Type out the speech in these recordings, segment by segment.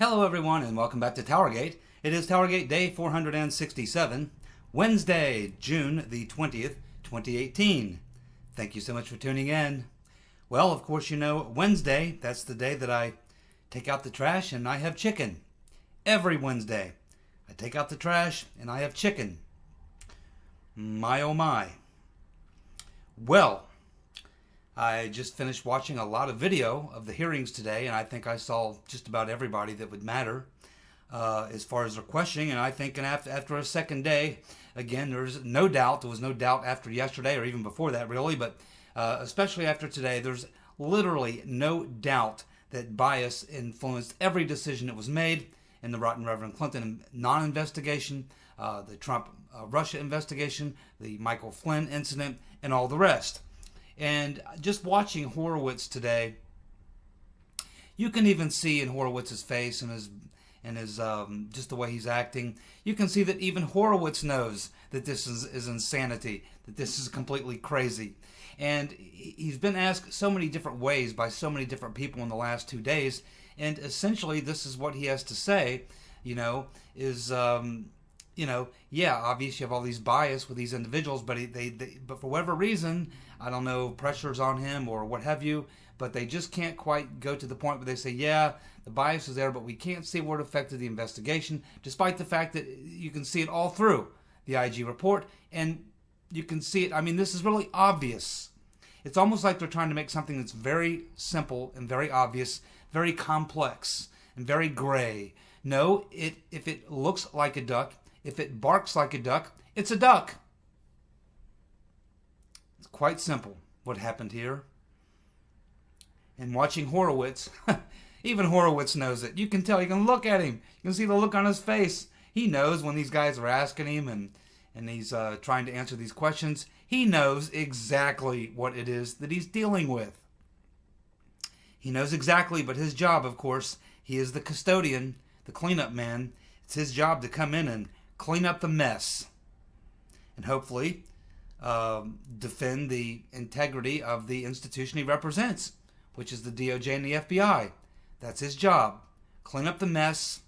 Hello everyone and welcome back to TowerGate. It is TowerGate day 467, Wednesday, June the 20th, 2018. Thank you so much for tuning in. Well, of course you know Wednesday, that's the day that I take out the trash and I have chicken. Every Wednesday, I take out the trash and I have chicken. My oh my. Well, I just finished watching a lot of video of the hearings today, and I think I saw just about everybody that would matter as far as their questioning. And I think after a second day, again, there was no doubt after yesterday or even before that really, but especially after today, there's literally no doubt that bias influenced every decision that was made in the Rotten Reverend Clinton non-investigation, the Trump Russia investigation, the Michael Flynn incident, and all the rest. And just watching Horowitz today, you can even see in Horowitz's face and his just the way he's acting, you can see that even Horowitz knows that this is insanity, that this is completely crazy. And he's been asked so many different ways by so many different people in the last 2 days, and essentially this is what he has to say, yeah, obviously you have all these bias with these individuals, but but for whatever reason, I don't know, pressure's on him or what have you, but they just can't quite go to the point where they say, yeah, the bias is there, but we can't see where it affected the investigation, despite the fact that you can see it all through the IG report, and you can see it. I mean, this is really obvious. It's almost like they're trying to make something that's very simple and very obvious, very complex and very gray. No, if it looks like a duck, if it barks like a duck, it's a duck. It's quite simple what happened here. And watching Horowitz, even Horowitz knows it. You can tell, you can look at him. You can see the look on his face. He knows when these guys are asking him and he's trying to answer these questions. He knows exactly what it is that he's dealing with. He knows exactly, but his job, of course, he is the custodian, the cleanup man. It's his job to come in and clean up the mess and hopefully defend the integrity of the institution he represents, which is the DOJ and the FBI. That's his job. Clean up the mess,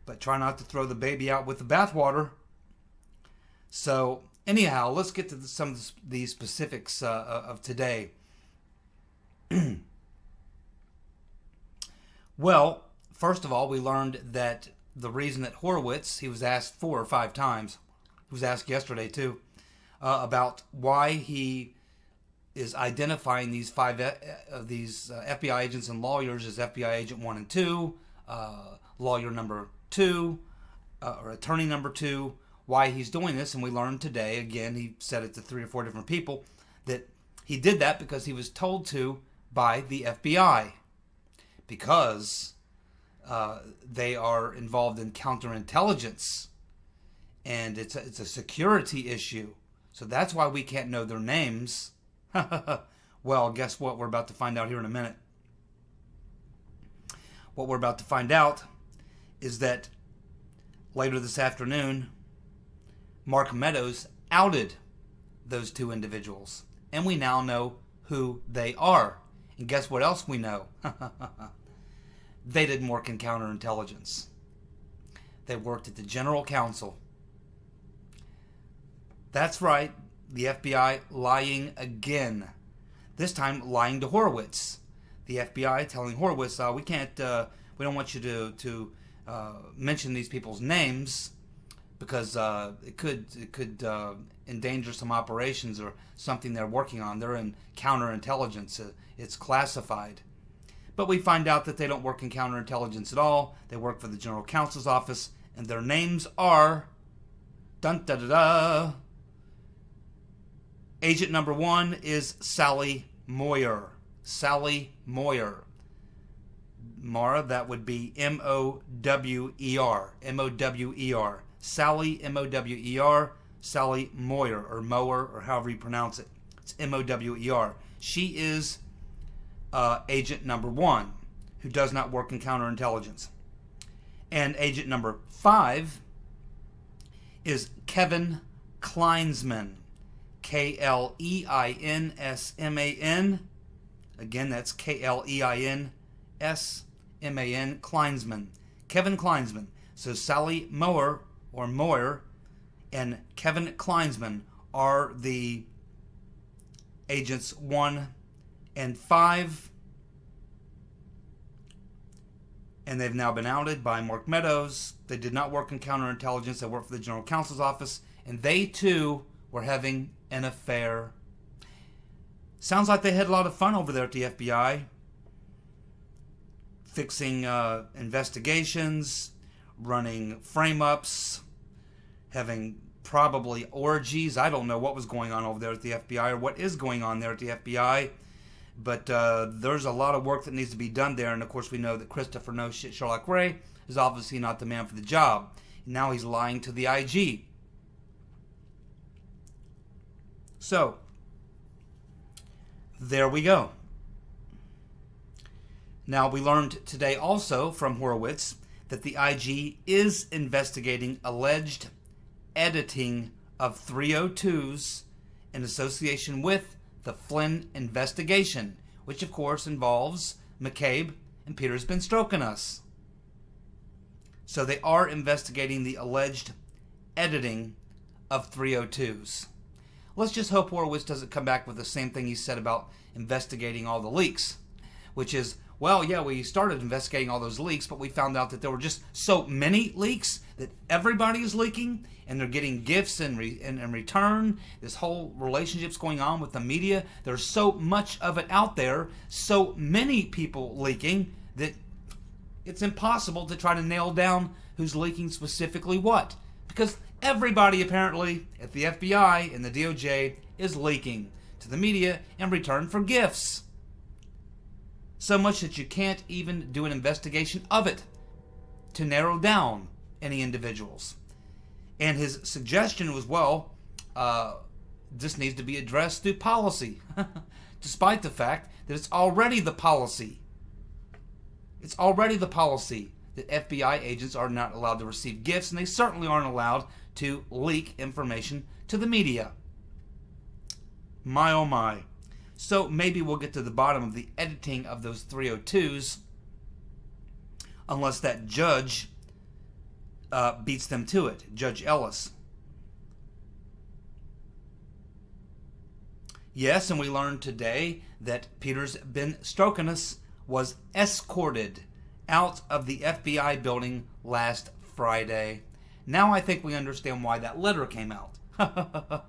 but try not to throw the baby out with the bathwater. So anyhow, let's get to some of the specifics of today. Well, first of all, we learned that the reason that Horowitz, he was asked 4 or 5 times, he was asked yesterday too, about why he is identifying these FBI agents and lawyers as FBI agent 1 and 2, lawyer number 2, or attorney number 2, why he's doing this. And we learned today, again, he said it to 3 or 4 different people, that he did that because he was told to by the FBI, because they are involved in counterintelligence, and it's a security issue. So that's why we can't know their names. Well, guess what? We're about to find out here in a minute. What we're about to find out is that later this afternoon, Mark Meadows outed those 2 individuals, and we now know who they are. And guess what else we know? They didn't work in counterintelligence. They worked at the General Counsel. That's right, the FBI lying again. This time lying to Horowitz. The FBI telling Horowitz, we don't want you to mention these people's names because it could endanger some operations or something they're working on. They're in counterintelligence. It's classified. But we find out that they don't work in counterintelligence at all. They work for the General Counsel's office, and their names are dun da da da. Agent number 1 is Sally Mueller. Sally Mueller. Mara, that would be M-O-W-E-R. M-O-W-E-R. Sally, M-O-W-E-R. Sally Mueller, or Mower, or however you pronounce it. It's M-O-W-E-R. She is agent number 1, who does not work in counterintelligence. And agent number 5 is Kevin Kleinsman. K-L-E-I-N-S-M-A-N. Again, that's K-L-E-I-N-S-M-A-N, Kleinsman. Kevin Kleinsman. So Sally Mueller, or Mueller, and Kevin Kleinsman are the agents 1 and 5. And they've now been outed by Mark Meadows. They did not work in counterintelligence. They worked for the General Counsel's office. And they, too, were having an affair. Sounds like they had a lot of fun over there at the FBI. Fixing investigations, running frame-ups, having probably orgies. I don't know what was going on over there at the FBI or what is going on there at the FBI. But there's a lot of work that needs to be done there. And, of course, we know that Christopher No Shit Sherlock Ray is obviously not the man for the job. Now he's lying to the IG. So, there we go. Now, we learned today also from Horowitz that the IG is investigating alleged editing of 302s in association with the Flynn investigation, which of course involves McCabe and Peter's been stroking us. So they are investigating the alleged editing of 302s. Let's just hope Horowitz doesn't come back with the same thing he said about investigating all the leaks, which is, well, yeah, we started investigating all those leaks, but we found out that there were just so many leaks that everybody is leaking, and they're getting gifts in return. This whole relationship's going on with the media. There's so much of it out there, so many people leaking, that it's impossible to try to nail down who's leaking specifically what. Because everybody apparently at the FBI and the DOJ is leaking to the media in return for gifts. So much that you can't even do an investigation of it to narrow down any individuals. And his suggestion was, well, this needs to be addressed through policy, despite the fact that it's already the policy. It's already the policy that FBI agents are not allowed to receive gifts, and they certainly aren't allowed to leak information to the media. My oh my. So maybe we'll get to the bottom of the editing of those 302s, unless that judge beats them to it, Judge Ellis. Yes, and we learned today that Peter's been stroking us was escorted out of the FBI building last Friday. Now I think we understand why that letter came out.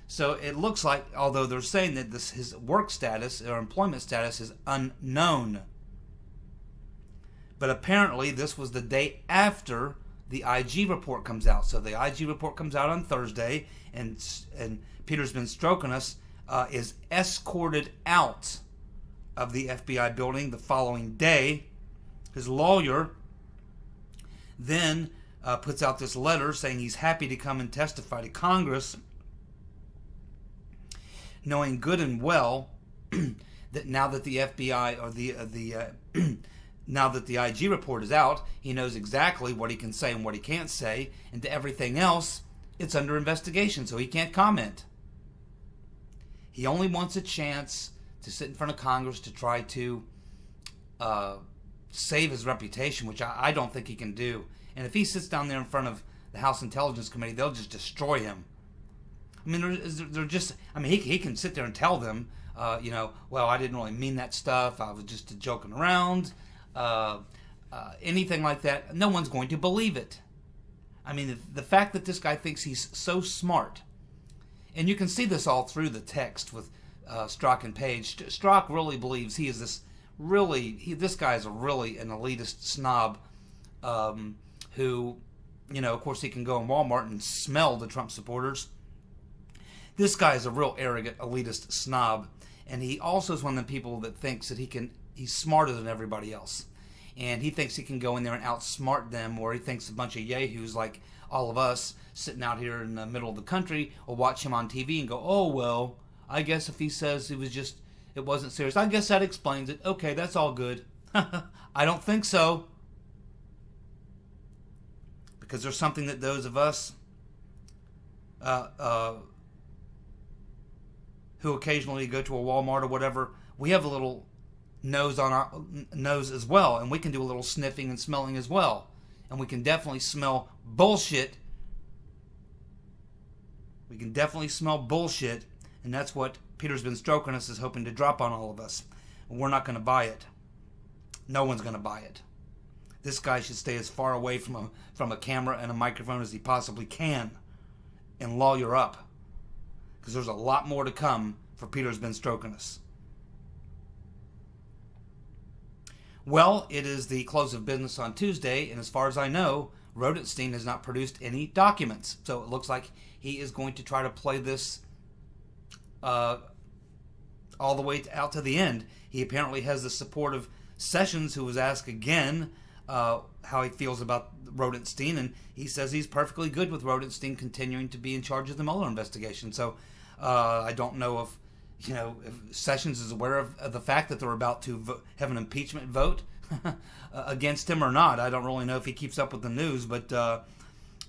So it looks like, although they're saying that his work status or employment status is unknown, but apparently this was the day after the IG report comes out. So the IG report comes out on Thursday, and Peter's been stroking us is escorted out of the FBI building the following day. His lawyer then puts out this letter saying he's happy to come and testify to Congress, knowing good and well that now that the FBI or now that the IG report is out, he knows exactly what he can say and what he can't say, and to everything else, it's under investigation, so he can't comment. He only wants a chance to sit in front of Congress to try to save his reputation, which I don't think he can do. And if he sits down there in front of the House Intelligence Committee, they'll just destroy him. I mean, they're just, I mean, he can sit there and tell them, well, I didn't really mean that stuff. I was just joking around. Anything like that. No one's going to believe it. I mean, the fact that this guy thinks he's so smart, and you can see this all through the text with Strzok and Page. Strzok really believes he is this guy is really an elitist snob who, of course, he can go in Walmart and smell the Trump supporters. This guy is a real arrogant elitist snob, and he also is one of the people that thinks that he's smarter than everybody else. And he thinks he can go in there and outsmart them, or he thinks a bunch of yahoos like all of us sitting out here in the middle of the country will watch him on TV and go, oh, well, I guess if he says it wasn't serious, I guess that explains it. Okay, that's all good. I don't think so. Because there's something that those of us who occasionally go to a Walmart or whatever, we have a little nose on our nose as well, and we can do a little sniffing and smelling as well, and we can definitely smell bullshit. We can definitely smell bullshit, and that's what Peter's been stroking us is hoping to drop on all of us. And we're not going to buy it. No one's going to buy it. This guy should stay as far away from a camera and a microphone as he possibly can, and lawyer up, because there's a lot more to come for Peter's been stroking us. Well, it is the close of business on Tuesday, and as far as I know, Rosenstein has not produced any documents. So it looks like he is going to try to play this all the way out to the end. He apparently has the support of Sessions, who was asked again how he feels about Rosenstein, and he says he's perfectly good with Rosenstein continuing to be in charge of the Mueller investigation. So I don't know if if Sessions is aware of the fact that they're about to have an impeachment vote against him or not. I don't really know if he keeps up with the news, but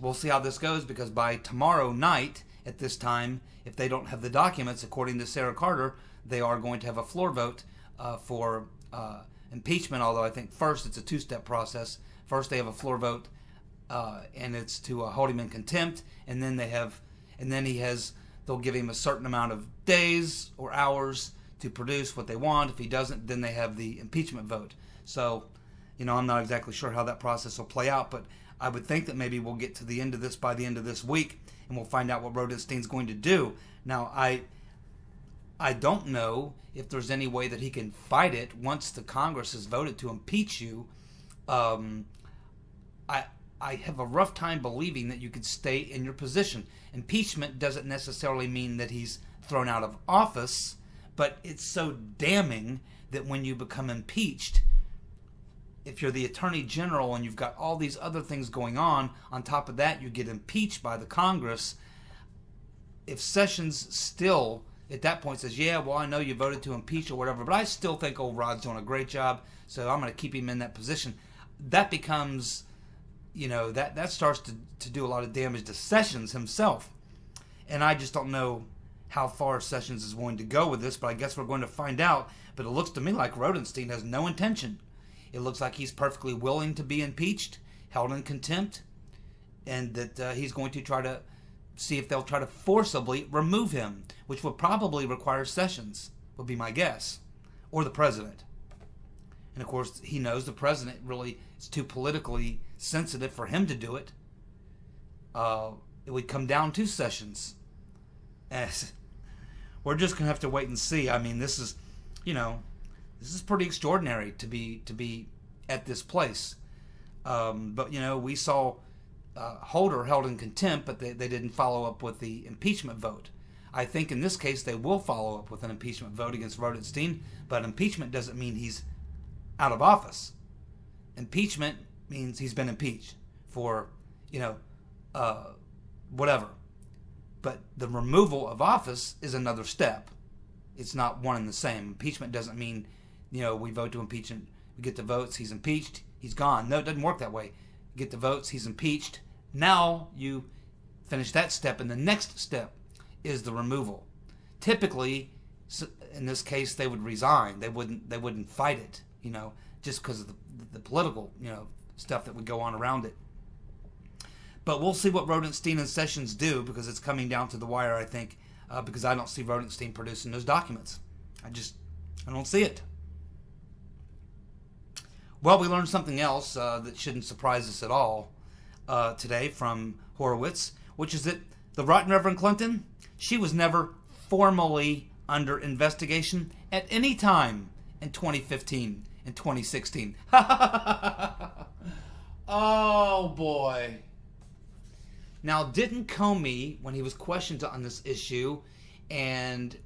we'll see how this goes, because by tomorrow night at this time, if they don't have the documents, according to Sarah Carter, they are going to have a floor vote for impeachment, although I think first it's a two-step process. First they have a floor vote, and it's to hold him in contempt, and then they'll give him a certain amount of days or hours to produce what they want. If he doesn't, then they have the impeachment vote. So, I'm not exactly sure how that process will play out, but I would think that maybe we'll get to the end of this by the end of this week, and we'll find out what Rosenstein's going to do. Now, I don't know if there's any way that he can fight it once the Congress has voted to impeach you. I have a rough time believing that you could stay in your position. Impeachment doesn't necessarily mean that he's thrown out of office, but it's so damning that when you become impeached, if you're the Attorney General and you've got all these other things going on top of that, you get impeached by the Congress. If Sessions still, at that point, says, yeah, well, I know you voted to impeach or whatever, but I still think old Rod's doing a great job, so I'm going to keep him in that position, that becomes, that starts to do a lot of damage to Sessions himself. And I just don't know how far Sessions is going to go with this, but I guess we're going to find out. But it looks to me like Rosenstein has no intention. It looks like he's perfectly willing to be impeached, held in contempt, and that he's going to try to see if they'll try to forcibly remove him, which would probably require Sessions, would be my guess, or the president. And of course, he knows the president really is too politically sensitive for him to do it. It would come down to Sessions. As we're just gonna have to wait and see. I mean, this is pretty extraordinary to be at this place. But we saw Holder held in contempt, but they didn't follow up with the impeachment vote. I think in this case they will follow up with an impeachment vote against Rosenstein, but impeachment doesn't mean he's out of office. Impeachment means he's been impeached for, whatever. But the removal of office is another step. It's not one and the same. Impeachment doesn't mean, we vote to impeach him, we get the votes, he's impeached, he's gone. No, it doesn't work that way. You get the votes, he's impeached. Now you finish that step, and the next step is the removal. Typically, in this case, they would resign. They wouldn't fight it, just because of the political, stuff that would go on around it. But we'll see what Rosenstein and Sessions do, because it's coming down to the wire, I think, because I don't see Rosenstein producing those documents. I don't see it. Well, we learned something else that shouldn't surprise us at all today from Horowitz, which is that the Right Reverend Clinton, she was never formally under investigation at any time in 2015 and 2016. Oh, boy. Now, didn't Comey, when he was questioned on this issue, and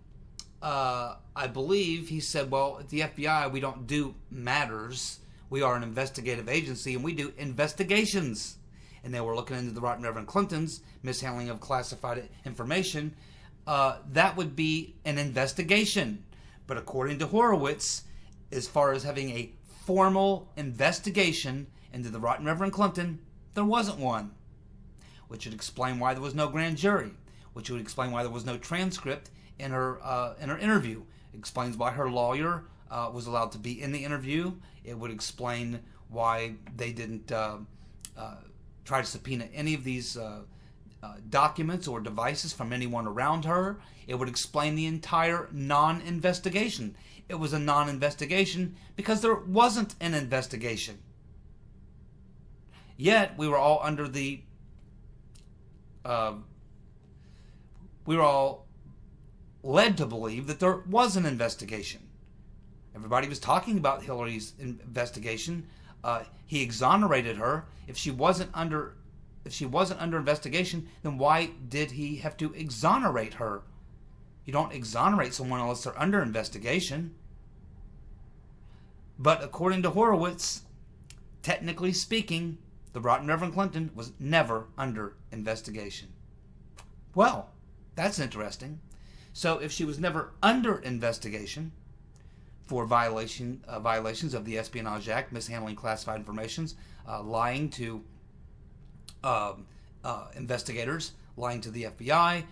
I believe he said, well, at the FBI, we don't do matters. We are an investigative agency, and we do investigations. And they were looking into the Right Reverend Clinton's mishandling of classified information. That would be an investigation. But according to Horowitz, as far as having a formal investigation into the Right Reverend Clinton, there wasn't one. Which would explain why there was no grand jury. Which would explain why there was no transcript in her interview. It explains why her lawyer was allowed to be in the interview. It would explain why they didn't try to subpoena any of these documents or devices from anyone around her. It would explain the entire non-investigation. It was a non-investigation because there wasn't an investigation. Yet we were all under the we were all led to believe that there was an investigation. Everybody was talking about Hillary's investigation. He exonerated her. If she wasn't under investigation, then why did he have to exonerate her? You don't exonerate someone unless they're under investigation. But according to Horowitz, technically speaking, the Rotten Reverend Clinton was never under investigation. Well, that's interesting. So if she was never under investigation for violations of the Espionage Act, mishandling classified information, lying to investigators, lying to the FBI,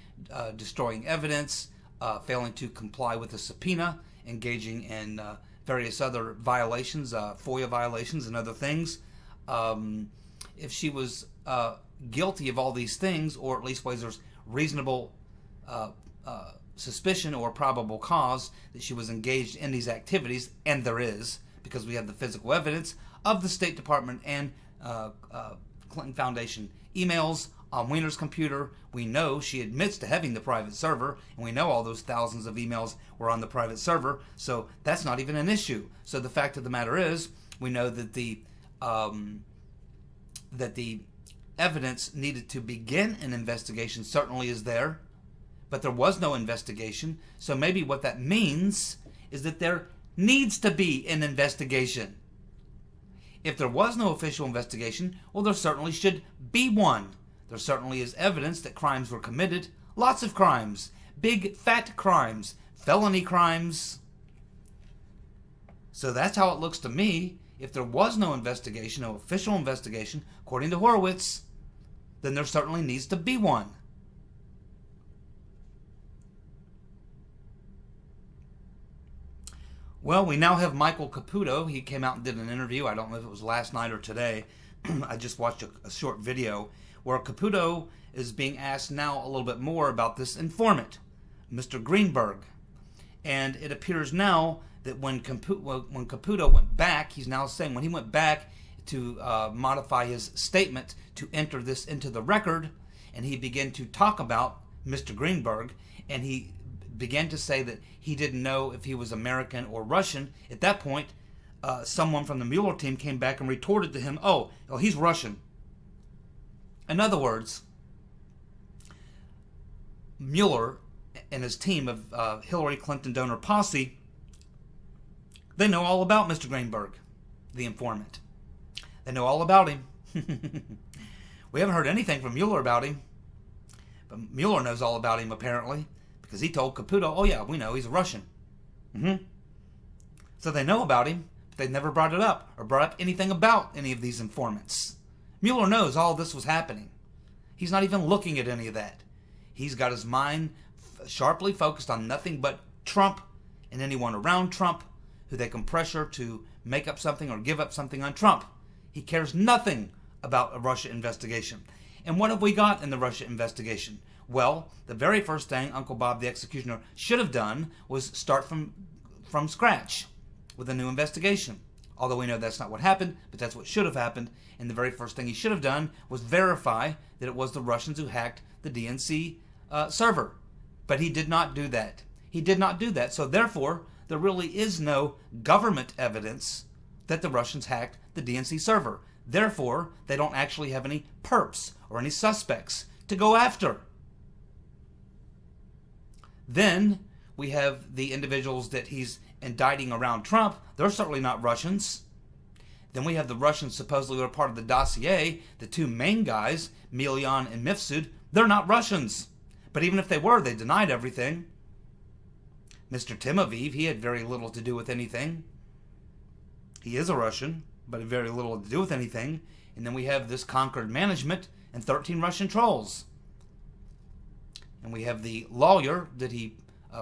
destroying evidence, failing to comply with a subpoena, engaging in various other violations, FOIA violations and other things. If she was guilty of all these things, or at least ways there's reasonable suspicion or probable cause that she was engaged in these activities, and there is, because we have the physical evidence of the State Department and Clinton Foundation emails on Wiener's computer. We know she admits to having the private server, and we know all those thousands of emails were on the private server, so that's not even an issue. So the fact of the matter is, we know that the evidence needed to begin an investigation certainly is there, but there was no investigation. So maybe what that means is that there needs to be an investigation. If there was no official investigation, well, there certainly should be one. There certainly is evidence that crimes were committed. Lots of crimes. Big, fat crimes. Felony crimes. So that's how it looks to me. If there was no investigation, no official investigation, according to Horowitz, then there certainly needs to be one. Well, we now have Michael Caputo. He came out and did an interview. I don't know if it was last night or today. I just watched a short video where Caputo is being asked now a little bit more about this informant, Mr. Greenberg. And it appears now that when Caputo went back, he's now saying when he went back to modify his statement to enter this into the record, and he began to talk about Mr. Greenberg, and he began to say that he didn't know if he was American or Russian. At that point, someone from the Mueller team came back and retorted to him, oh, he's Russian. In other words, Mueller and his team of Hillary Clinton donor posse, they know all about Mr. Greenberg, the informant. They know all about him. We haven't heard anything from Mueller about him, but Mueller knows all about him apparently, because he told Caputo, oh yeah, we know, he's a Russian. So they know about him, but they never brought it up, or brought up anything about any of these informants. Mueller knows all this was happening. He's not even looking at any of that. He's got his mind sharply focused on nothing but Trump and anyone around Trump who they can pressure to make up something or give up something on Trump. He cares nothing about a Russia investigation. And what have we got in the Russia investigation? Well, the very first thing Uncle Bob the Executioner should have done was start from scratch with a new investigation. Although we know that's not what happened, but that's what should have happened. And the very first thing he should have done was verify that it was the Russians who hacked the DNC server. But he did not do that. He did not do that. So therefore, there really is no government evidence that the Russians hacked the DNC server. Therefore, they don't actually have any perps or any suspects to go after. Then we have the individuals that he's indicting around Trump. They're certainly not Russians. Then we have the Russians supposedly were part of the dossier. The two main guys, Milyan and Mifsud, they're not Russians. But even if they were, they denied everything. Mr. Timoviv, he had very little to do with anything. He is a Russian, but very little to do with anything. And then we have this Concord management and 13 Russian trolls. And we have the lawyer that he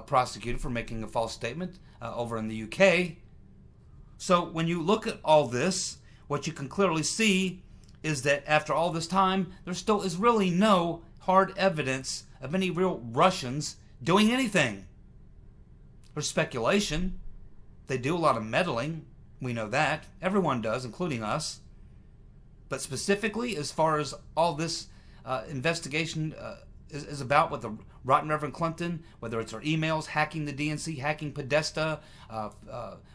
prosecuted for making a false statement over in the UK. So when you look at all this, what you can clearly see is that after all this time, there still is really no hard evidence of any real Russians doing anything. There's speculation. They do a lot of meddling. We know that. Everyone does, including us. But specifically, as far as all this investigation is about with the rotten Reverend Clinton, whether it's her emails, hacking the DNC, hacking Podesta,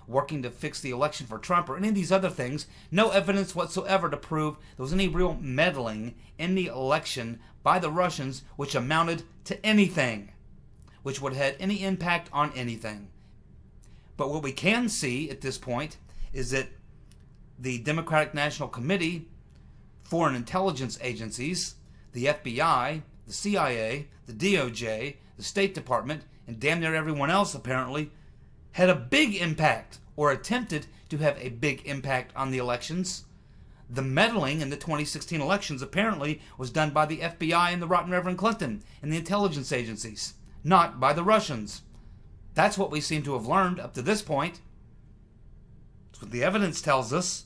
working to fix the election for Trump, or any of these other things, no evidence whatsoever to prove there was any real meddling in the election by the Russians which amounted to anything, which would have had any impact on anything. But what we can see at this point is that the Democratic National Committee, foreign intelligence agencies, the FBI, the CIA, the DOJ, the State Department, and damn near everyone else apparently, had a big impact, or attempted to have a big impact on the elections. The meddling in the 2016 elections apparently was done by the FBI and the rotten Reverend Clinton and the intelligence agencies, not by the Russians. That's what we seem to have learned up to this point. That's what the evidence tells us.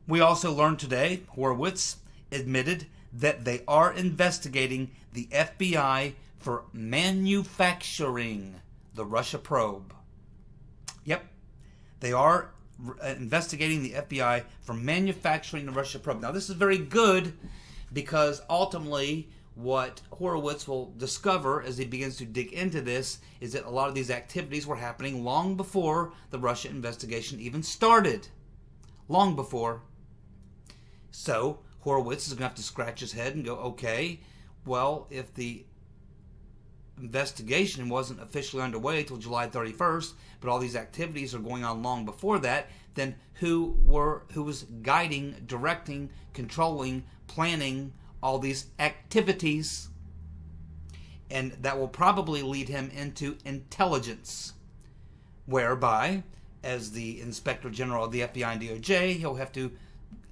We also learned today, Horowitz admitted that they are investigating the FBI for manufacturing the Russia probe. Yep, they are investigating the FBI for manufacturing the Russia probe. Now, this is very good because ultimately what Horowitz will discover as he begins to dig into this is that a lot of these activities were happening long before the Russia investigation even started. Long before. So Horowitz is going to have to scratch his head and go, okay, well, if the investigation wasn't officially underway until July 31st, but all these activities are going on long before that, then who was guiding, directing, controlling, planning all these activities? And that will probably lead him into intelligence, whereby, as the Inspector General of the FBI and DOJ, he'll have to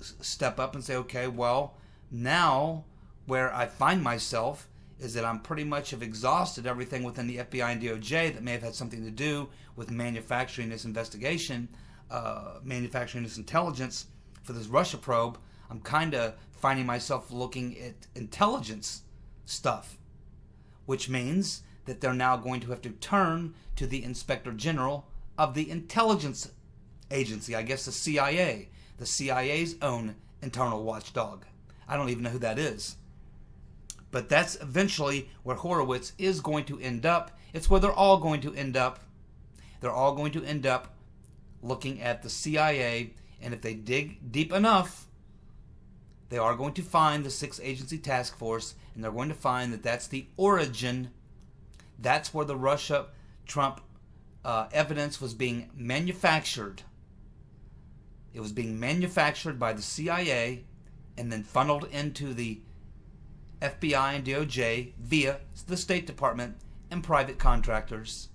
step up and say, okay, well, now where I find myself is that I'm pretty much have exhausted everything within the FBI and DOJ that may have had something to do with manufacturing this investigation, manufacturing this intelligence for this Russia probe. I'm kind of finding myself looking at intelligence stuff, which means that they're now going to have to turn to the Inspector General of the intelligence agency, I guess the CIA, the CIA's own internal watchdog. I don't even know who that is. But that's eventually where Horowitz is going to end up. It's where they're all going to end up. They're all going to end up looking at the CIA, and if they dig deep enough, they are going to find the 6-agency task force, and they're going to find that that's the origin. That's where the Russia-Trump evidence was being manufactured. It was being manufactured by the CIA and then funneled into the FBI and DOJ via the State Department and private contractors.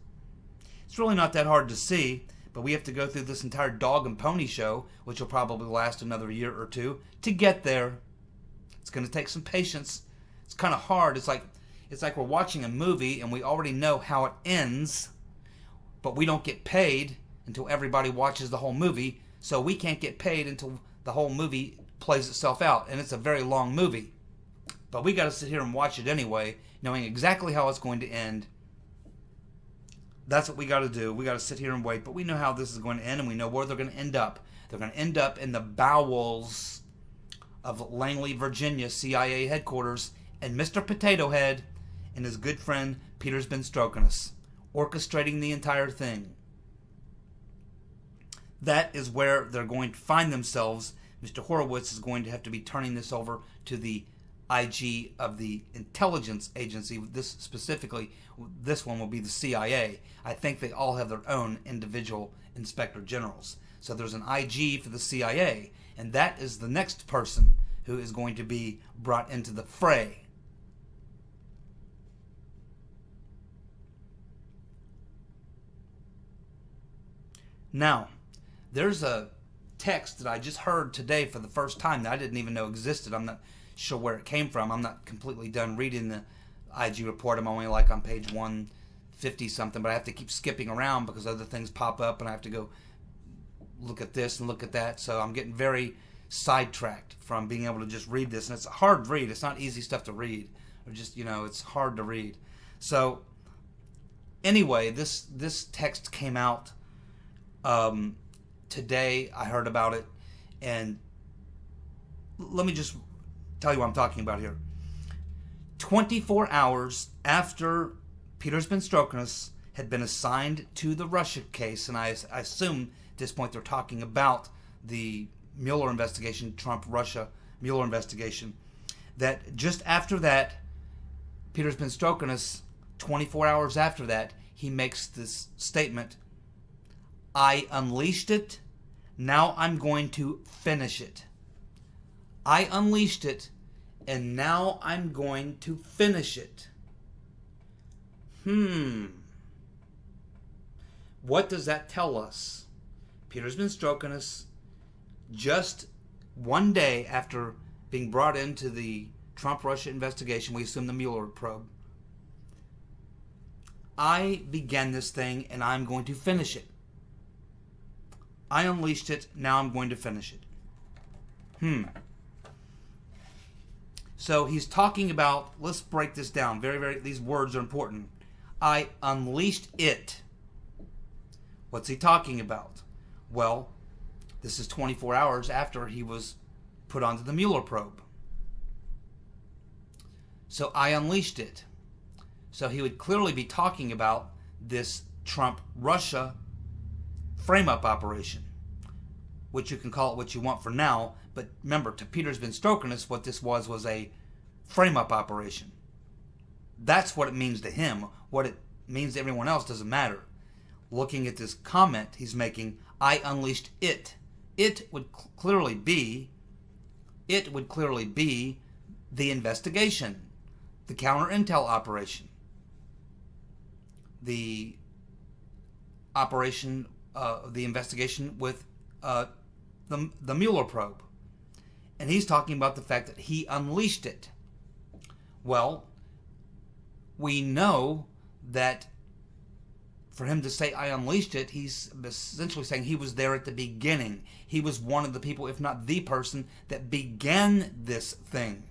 It's really not that hard to see, but we have to go through this entire dog and pony show, which will probably last another year or two, to get there. It's going to take some patience. It's kind of hard. It's like we're watching a movie and we already know how it ends, but we don't get paid until everybody watches the whole movie, so we can't get paid until the whole movie plays itself out, and it's a very long movie. But we got to sit here and watch it anyway, knowing exactly how it's going to end. That's what we got to do. We got to sit here and wait, but we know how this is going to end, and we know where they're going to end up. They're going to end up in the bowels of Langley, Virginia, CIA headquarters, and Mr. Potato Head and his good friend Peter's been stroking us, orchestrating the entire thing. That is where they're going to find themselves. Mr. Horowitz is going to have to be turning this over to the IG of the intelligence agency. This specifically, this one will be the CIA. I think they all have their own individual inspector generals. So there's an IG for the CIA, and that is the next person who is going to be brought into the fray. Now, there's a text that I just heard today for the first time that I didn't even know existed. I'm not sure where it came from. I'm not completely done reading the IG report. I'm only like on page 150 50 something, but I have to keep skipping around because other things pop up and I have to go look at this and look at that. So I'm getting very sidetracked from being able to just read this. And it's a hard read. It's not easy stuff to read. Or just, it's hard to read. So anyway, this text came out today. I heard about it. And let me just tell you what I'm talking about here. 24 hours after Peter's been Strzok had been assigned to the Russia case, and I assume at this point they're talking about the Mueller investigation, Trump-Russia Mueller investigation, that just after that, Peter's been Strzok, 24 hours after that, he makes this statement, "I unleashed it, now I'm going to finish it. I unleashed it, and now I'm going to finish it." What does that tell us? Peter's been Strzok, just one day after being brought into the Trump-Russia investigation, we assume the Mueller probe. I began this thing, and I'm going to finish it. I unleashed it, now I'm going to finish it. So he's talking about, let's break this down. These words are important. I unleashed it. What's he talking about? Well, this is 24 hours after he was put onto the Mueller probe. So I unleashed it. So he would clearly be talking about this Trump-Russia frame-up operation, which you can call it what you want for now. But remember, to Peter's been Strzok, what this was a frame-up operation. That's what it means to him. What it means to everyone else doesn't matter. Looking at this comment he's making, I unleashed it. It would clearly be the investigation, the counter-intel operation, the operation, the investigation with the Mueller probe. And he's talking about the fact that he unleashed it. Well, we know that for him to say, I unleashed it, he's essentially saying he was there at the beginning. He was one of the people, if not the person, that began this thing.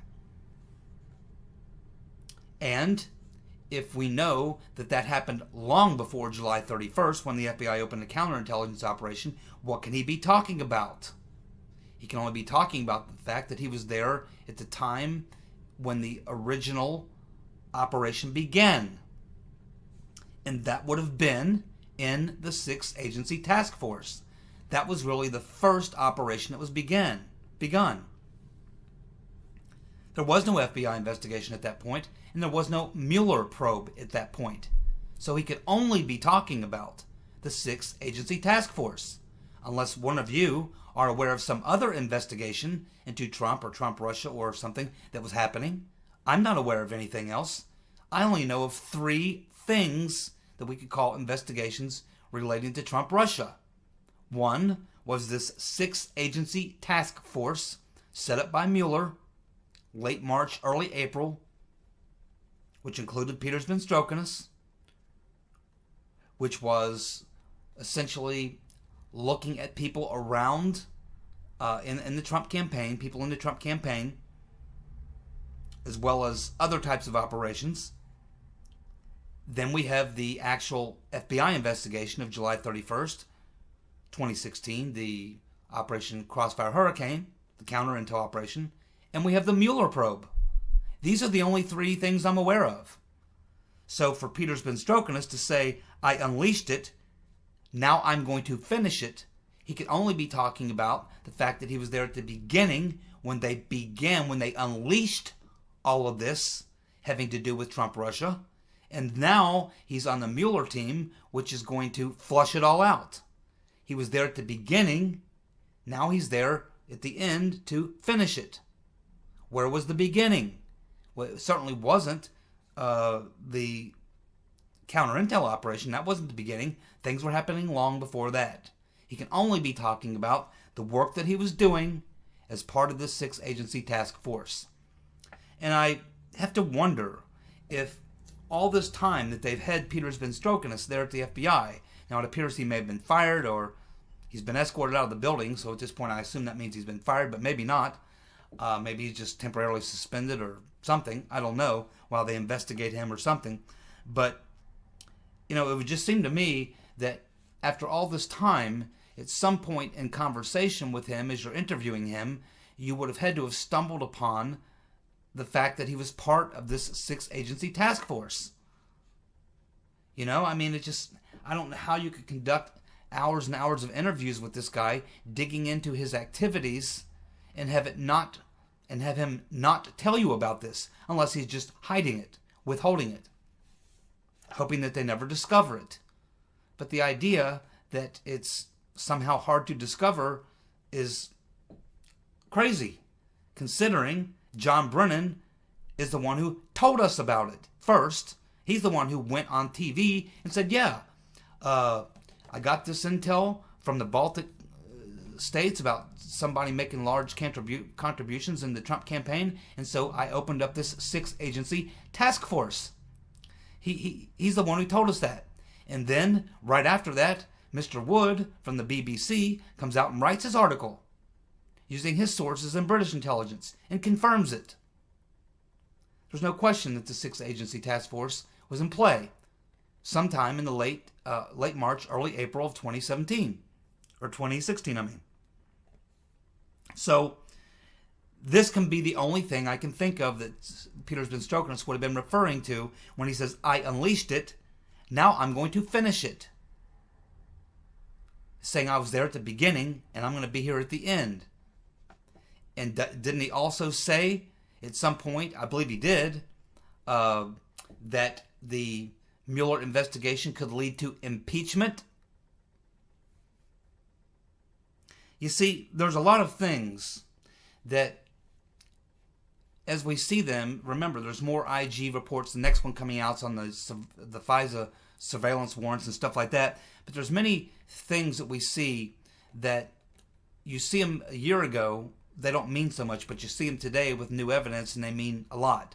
And if we know that that happened long before July 31st, when the FBI opened a counterintelligence operation, what can he be talking about? He can only be talking about the fact that he was there at the time when the original operation began. And that would have been in the 6th Agency Task Force. That was really the first operation that was begun. There was no FBI investigation at that point, and there was no Mueller probe at that point. So he could only be talking about the 6th Agency Task Force, unless one of you are aware of some other investigation into Trump or Trump-Russia or something that was happening. I'm not aware of anything else. I only know of 3 things that we could call investigations relating to Trump-Russia. One was this 6th Agency Task Force set up by Mueller late March, early April, which included Peter's been Strzok, which was essentially looking at people around in the Trump campaign, people in the Trump campaign, as well as other types of operations. Then we have the actual FBI investigation of July 31st, 2016, the Operation Crossfire Hurricane, the counter-intel operation, and we have the Mueller probe. These are the only 3 things I'm aware of. So for Peter's been Strzok to say, I unleashed it, now I'm going to finish it, he could only be talking about the fact that he was there at the beginning when they unleashed all of this having to do with Trump-Russia. And now he's on the Mueller team, which is going to flush it all out. He was there at the beginning. Now he's there at the end to finish it. Where was the beginning? Well, it certainly wasn't the counter-intel operation. That wasn't the beginning. Things were happening long before that. He can only be talking about the work that he was doing as part of the 6th Agency Task Force. And I have to wonder if all this time that they've had Peter's been stroking us there at the FBI. Now, it appears he may have been fired, or he's been escorted out of the building, so at this point I assume that means he's been fired, but maybe not. Maybe he's just temporarily suspended or something. I don't know, while they investigate him or something. But, you know, it would just seem to me that after all this time, at some point in conversation with him, as you're interviewing him, you would have had to have stumbled upon the fact that he was part of this 6-agency task force. You know, I mean, I don't know how you could conduct hours and hours of interviews with this guy, digging into his activities, and have him not tell you about this, unless he's just hiding it, withholding it, hoping that they never discover it. But the idea that it's somehow hard to discover is crazy, considering John Brennan is the one who told us about it first. He's the one who went on TV and said, yeah, I got this intel from the Baltic states about somebody making large contributions in the Trump campaign, and so I opened up this 6-agency task force. He's the one who told us that. And then, right after that, Mr. Wood from the BBC comes out and writes his article using his sources in British intelligence and confirms it. There's no question that the 6-agency task force was in play sometime in the late March, early April of 2017. Or 2016, I mean. So, this can be the only thing I can think of that Peter's been stroking us would have been referring to when he says, I unleashed it, now I'm going to finish it. Saying I was there at the beginning, and I'm going to be here at the end. And didn't he also say, at some point, I believe he did, that the Mueller investigation could lead to impeachment? You see, there's a lot of things that, as we see them, remember, there's more IG reports. The next one coming out is on the FISA surveillance warrants and stuff like that. But there's many things that we see that you see them a year ago, they don't mean so much, but you see them today with new evidence and they mean a lot.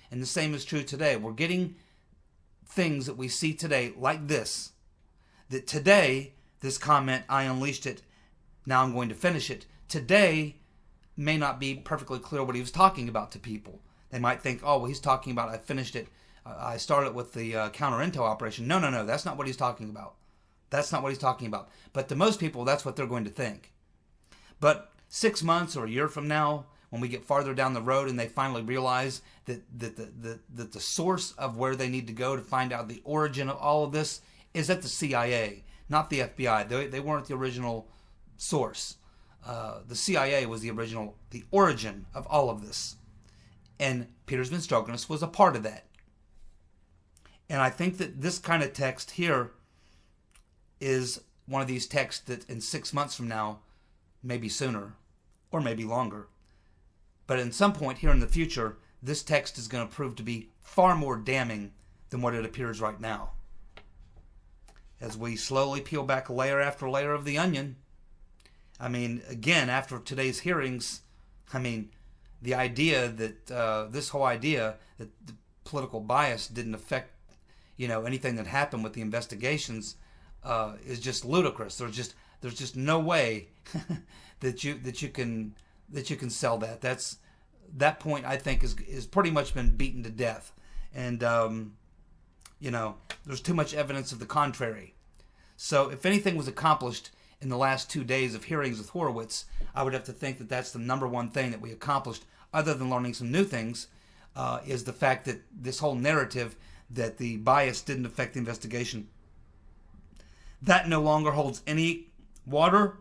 And the same is true today. We're getting things that we see today like this, that today, this comment, I unleashed it, now I'm going to finish it, today may not be perfectly clear what he was talking about to people. They might think, oh, well, he's talking about I finished it, I started with the counter-intel operation. No, that's not what he's talking about. That's not what he's talking about. But to most people, that's what they're going to think. But 6 months or a year from now, when we get farther down the road and they finally realize that the source of where they need to go to find out the origin of all of this is at the CIA, not the FBI. They weren't the original source. The CIA was the origin of all of this. And Peter's been stroking us was a part of that. And I think that this kind of text here is one of these texts that in 6 months from now, maybe sooner, or maybe longer, but at some point here in the future, this text is going to prove to be far more damning than what it appears right now. As we slowly peel back layer after layer of the onion, I mean, again, after today's hearings, I mean, the idea that this whole idea that the political bias didn't affect, anything that happened with the investigations is just ludicrous. There's just no way that you can sell that. That point, I think, is pretty much been beaten to death, and there's too much evidence of the contrary. So if anything was accomplished in the last 2 days of hearings with Horowitz, I would have to think that that's the number one thing that we accomplished, other than learning some new things, is the fact that this whole narrative that the bias didn't affect the investigation, that no longer holds any water,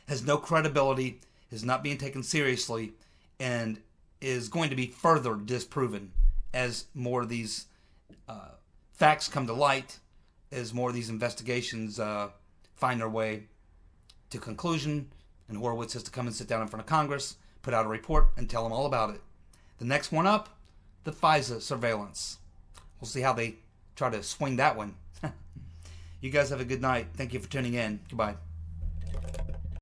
has no credibility, is not being taken seriously, and is going to be further disproven as more of these facts come to light, as more of these investigations find their way to conclusion, and Horowitz has to come and sit down in front of Congress, put out a report, and tell them all about it. The next one up, the FISA surveillance. We'll see how they try to swing that one. You guys have a good night. Thank you for tuning in. Goodbye.